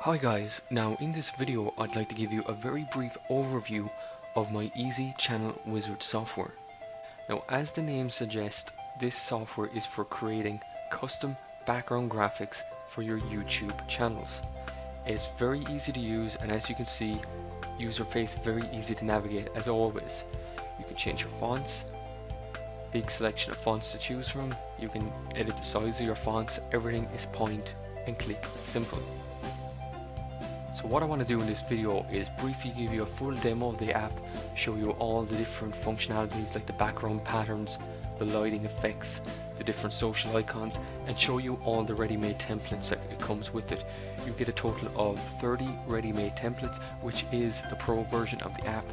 Hi guys, now in this video I'd like to give you a very brief overview of my Easy Channel Wizard software. Now as the name suggests, this software is for creating custom background graphics for your YouTube channels. It's very easy to use, and as you can see, user face very easy to navigate as always. You can change your fonts, big selection of fonts to choose from, you can edit the size of your fonts, everything is point and click simple. So what I want to do in this video is briefly give you a full demo of the app, show you all the different functionalities like the background patterns, the lighting effects, the different social icons, and show you all the ready-made templates that it comes with it. You get a total of 30 ready-made templates, which is the pro version of the app,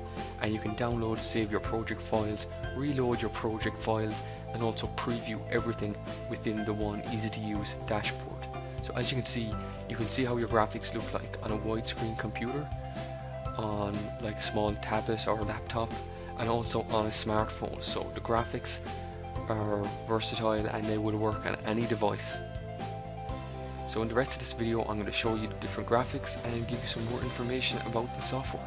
and you can download, save your project files, reload your project files, and also preview everything within the one easy-to-use dashboard. So as you can see how your graphics look like on a widescreen computer, on like a small tablet or a laptop, and also on a smartphone. So the graphics are versatile and they will work on any device. So in the rest of this video I'm going to show you the different graphics and give you some more information about the software.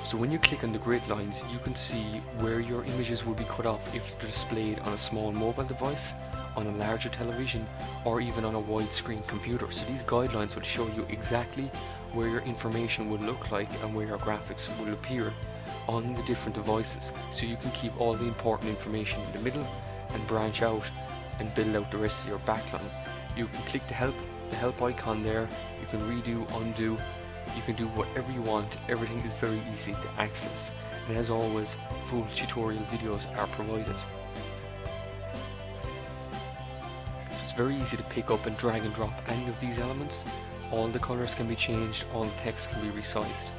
So when you click on the grid lines, you can see where your images will be cut off if they're displayed on a small mobile device, on a larger television, or even on a widescreen computer. So these guidelines will show you exactly where your information will look like and where your graphics will appear on the different devices. So you can keep all the important information in the middle and branch out and build out the rest of your backline. You can click the help icon there, you can redo, undo, you can do whatever you want. Everything is very easy to access, and as always, full tutorial videos are provided. So it's very easy to pick up and drag and drop any of these elements. All the colors can be changed, all the text can be resized.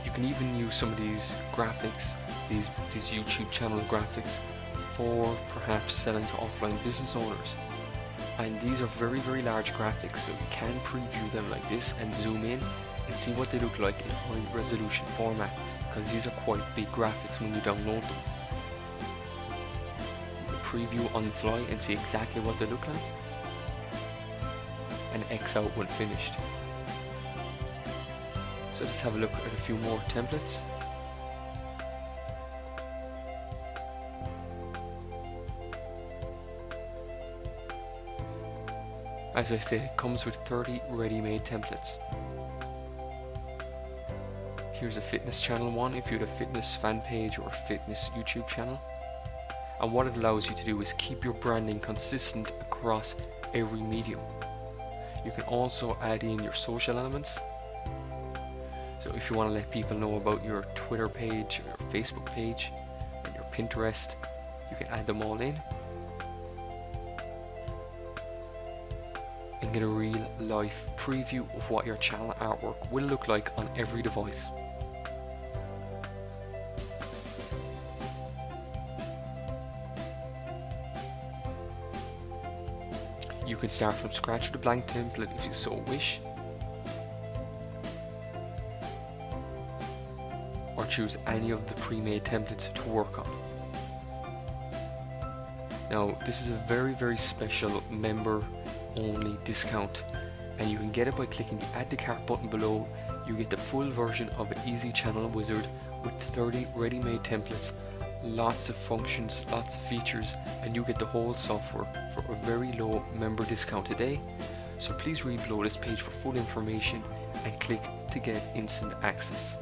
You can even use some of these graphics, these YouTube channel graphics, for perhaps selling to offline business owners. And these are very large graphics, so you can preview them like this and zoom in and see what they look like in high resolution format, because these are quite big graphics when you download them. You can preview on the fly and see exactly what they look like and X out when finished. So let's have a look at a few more templates. As I said, it comes with 30 ready-made templates. Here's a fitness channel one if you had a fitness fan page or a fitness YouTube channel. And what it allows you to do is keep your branding consistent across every medium. You can also add in your social elements. So if you want to let people know about your Twitter page, or your Facebook page, and your Pinterest, you can add them all in and get a real life preview of what your channel artwork will look like on every device. You can start from scratch with a blank template if you so wish, or choose any of the pre-made templates to work on. Now this is a very special member only discount, and you can get it by clicking the add to cart button below. You get the full version of an Easy Channel Wizard with 30 ready-made templates, lots of functions, lots of features, and you get the whole software for a very low member discount today. So please read below this page for full information and click to get instant access.